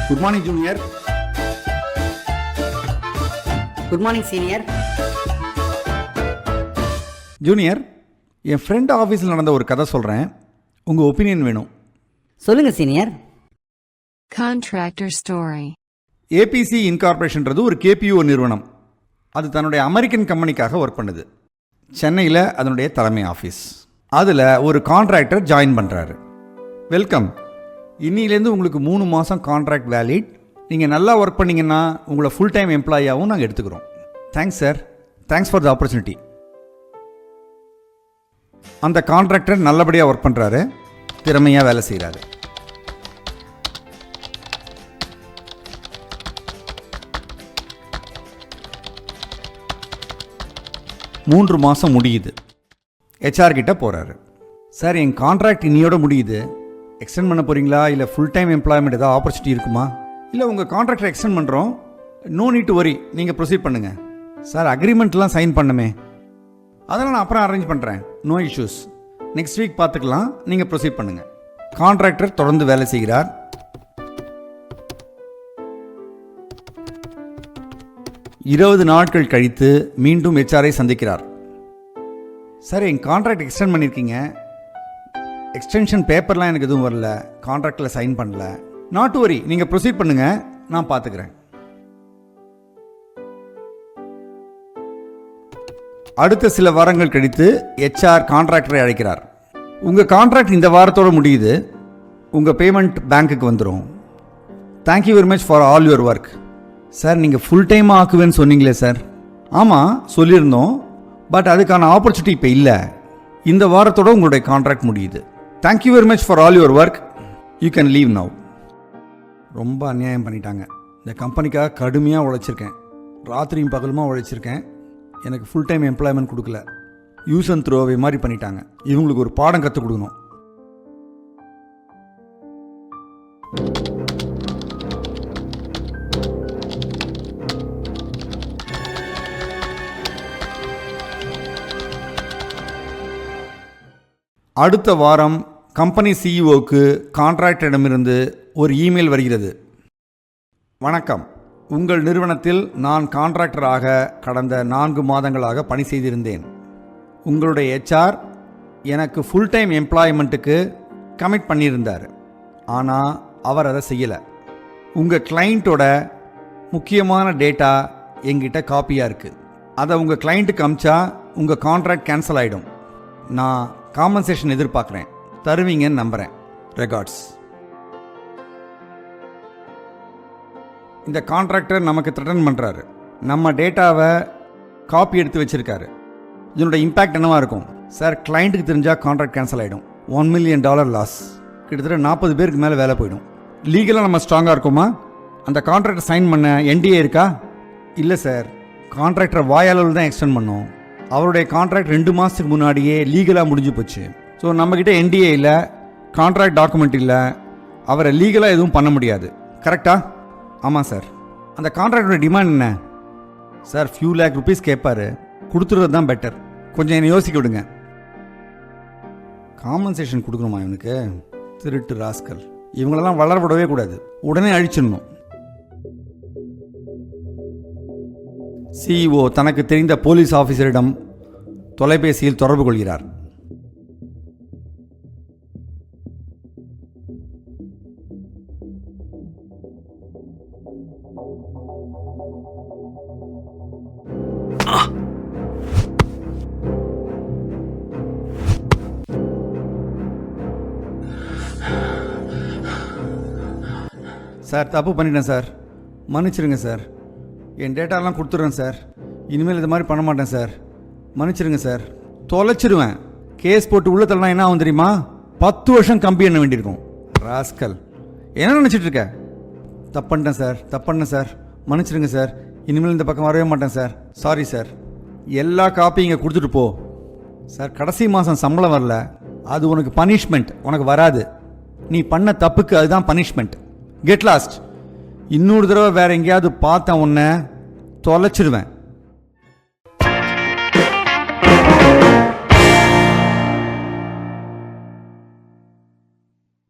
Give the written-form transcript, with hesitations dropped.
Good morning junior. Good morning senior. Junior, என் friend ஆஃபீஸில் நடந்த ஒரு கதை சொல்கிறேன், உங்கள் ஒப்பீனியன் வேணும். சொல்லுங்க சீனியர். Contractor story. ஏபிசி இன்கார்பரேஷன்றது ஒரு கேபிஓ நிறுவனம். அது தன்னுடைய அமெரிக்கன் கம்பெனிக்காக ஒர்க் பண்ணுது. சென்னையில் அதனுடைய தலைமை ஆஃபீஸ். அதில் ஒரு கான்ட்ராக்டர் ஜாயின் பண்ணுறாரு. வெல்கம், இன்னிலேருந்து உங்களுக்கு 3 மாதம் கான்ட்ராக்ட் வேலிட். நீங்கள் நல்லா ஒர்க் பண்ணிங்கன்னா உங்களை ஃபுல் டைம் எம்ப்ளாயாகவும் நாங்கள் எடுத்துக்கிறோம். Thanks sir, thanks for the opportunity. அந்த கான்ட்ராக்டர் நல்லபடியாக ஒர்க் பண்ணுறாரு, திறமையாக வேலை செய்கிறாரு. மூன்று மாதம் முடியுது. ஹெச்ஆர் கிட்ட போகிறாரு. சார், என் கான்ட்ராக்ட் இன்னையோட முடியுது, எக்ஸ்டெண்ட் பண்ண போகிறீங்களா, இல்லை ஃபுல் டைம் எம்ப்ளாய்மெண்ட் ஏதாவது ஆப்பர்ச்சுனிட்டி இருக்குமா? இல்லை உங்கள் கான்ட்ராக்டை எக்ஸ்டெண்ட் பண்ணுறோம், நோ நீட் டு வரி, நீங்கள் ப்ரொசீட் பண்ணுங்கள். சார், அக்ரிமெண்ட்லாம் சைன் பண்ணமே, அதெல்லாம் நான் அப்புறம் அரேஞ்ச் பண்ணுறேன், நோ இஷ்யூஸ், நெக்ஸ்ட் வீக் பார்த்துக்கலாம், நீங்கள் ப்ரொசீட் பண்ணுங்கள். கான்ட்ராக்டர் தொடர்ந்து வேலை செய்கிறார். இருபது நாட்கள் கழித்து மீண்டும் ஹெச்ஆரை சந்திக்கிறார். சார், என் கான்ட்ராக்ட் எக்ஸ்டெண்ட் பண்ணியிருக்கீங்க, எக்ஸ்டென்ஷன் பேப்பர்லாம் எனக்கு எதுவும் வரல, கான்ட்ராக்டில் சைன் பண்ணல. நாட் டு வரி, நீங்கள் ப்ரொசீட் பண்ணுங்கள், நான் பார்த்துக்கிறேன். அடுத்த சில வாரங்கள் கழித்து ஹெச்ஆர் கான்ட்ராக்டரை அழைக்கிறார். உங்கள் கான்ட்ராக்ட் இந்த வாரத்தோடு முடியுது, உங்கள் பேமெண்ட் பேங்க்குக்கு வந்துடும். Thank you very much for all your work. Sir, நீங்கள் ஃபுல் டைமாக ஆக்குவேன்னு சொன்னீங்களே சார்? ஆமாம், சொல்லியிருந்தோம், பட் அதுக்கான ஆப்பர்ச்சுனிட்டி இப்போ இல்லை. இந்த வாரத்தோடு உங்களுடைய கான்ட்ராக்ட் முடியுது. Thank you very much for all your work, you can leave now. ரொம்ப அநியாயம் பண்ணிட்டாங்க. இந்த கம்பெனிக்காக கடுமையாக உழைச்சிருக்கேன், ராத்திரியும் பகலுமா உழைச்சிருக்கேன், எனக்கு ஃபுல் டைம் எம்ப்ளாய்மெண்ட் கொடுக்கல, யூஸ் அண்ட் த்ரோவே மாதிரி பண்ணிட்டாங்க. இவங்களுக்கு ஒரு பாடம் கற்றுக் கொடுக்கணும். அடுத்த வாரம் கம்பெனி சிஇஓக்கு கான்ட்ராக்டரிடமிருந்து ஒரு இமெயில் வருகிறது. வணக்கம், உங்கள் நிறுவனத்தில் நான் கான்ட்ராக்டராக கடந்த 4 மாதங்களாக பணி செய்திருந்தேன். உங்களுடைய ஹெச்ஆர் எனக்கு ஃபுல் டைம் எம்ப்ளாய்மெண்ட்டுக்கு கமிட் பண்ணியிருந்தார், ஆனால் அவர் அதை செய்யலை. உங்கள் கிளைண்ட்டோட முக்கியமான டேட்டா எங்கிட்ட காப்பியாக இருக்குது. அதை உங்கள் கிளைண்ட்டுக்கு அமிச்சா உங்கள் கான்ட்ராக்ட் கேன்சல் ஆகிடும். நான் காம்பன்சேஷன் எதிர்பார்க்குறேன், தருவீங்கன்னு நம்புகிறேன். ரெகார்ட்ஸ். இந்த கான்ட்ராக்டர் நமக்கு த்ரெட்டன் பண்ணுறாரு, நம்ம டேட்டாவை காப்பி எடுத்து வச்சுருக்காரு. இதனோட இம்பேக்ட் என்னவாக இருக்கும்? சார், கிளைண்ட்டுக்கு தெரிஞ்சால் கான்ட்ராக்ட் கேன்சல் ஆகிடும், $1 million லாஸ், கிட்டத்தட்ட 40 பேருக்கு மேலே வேலை போயிடும். லீகலாக நம்ம ஸ்ட்ராங்காக இருக்குமா? அந்த கான்ட்ராக்டர் சைன் பண்ண என்டிஏ இருக்கா? இல்லை சார், கான்ட்ராக்டர் வாயாளர் தான் எக்ஸ்டெண்ட் பண்ணோம். அவருடைய கான்ட்ராக்ட் 2 மாதத்துக்கு முன்னாடியே லீகலாக முடிஞ்சு போச்சு. ஸோ நம்மக்கிட்ட என்டிஏ இல்லை, கான்ட்ராக்ட் டாக்குமெண்ட் இல்லை, அவரை லீகலாக எதுவும் பண்ண முடியாது. கரெக்டா? ஆமாம் சார். அந்த கான்ட்ராக்டோட டிமாண்ட் என்ன? சார், ஃபியூ லேக் ருபீஸ் கேட்பாரு, கொடுத்துறது தான் பெட்டர். கொஞ்சம் என்னை யோசிக்க விடுங்க. காம்பன்சேஷன் கொடுக்கணுமா இவனுக்கு? திருட்டு ராஸ்கல், இவங்களெல்லாம் வளர விடவே கூடாது, உடனே அழிச்சிடணும். சிஇஓ தனக்கு தெரிந்த போலீஸ் ஆஃபீஸரிடம் தொலைபேசியில் தொடர்பு கொள்கிறார். சார், தப்பு பண்ணிட்டேன் சார், மன்னிச்சிருங்க சார், என் டேட்டாலாம் கொடுத்துட்றேன் சார், இனிமேல் இது மாதிரி பண்ண மாட்டேன் சார், மன்னிச்சிருங்க சார். தொலைச்சிருவேன், கேஸ் போட்டு உள்ள தள்ளனா என்ன ஆகும் தெரியுமா? 10 வருஷம் கம்பி எண்ண வேண்டியிருக்கும். ராஸ்கல், என்ன நினச்சிட்டு இருக்க? தப்புண்டேன் சார், தப்புண்டேன் சார், மன்னிச்சிருங்க சார், இனிமேல் இந்த பக்கம் வரவே மாட்டேன் சார், சாரி சார். எல்லா காப்பியும் இங்கே கொடுத்துட்டு போ. சார், கடைசி மாதம் சம்பளம் வரல, அது உனக்கு பனிஷ்மெண்ட், உனக்கு வராது. நீ பண்ண தப்புக்கு அதுதான் பனிஷ்மெண்ட். Get lost. இன்னொரு தடவை வேற எங்கேயாவது பார்த்தேன் உன்னை தொலைச்சிடுவேன்.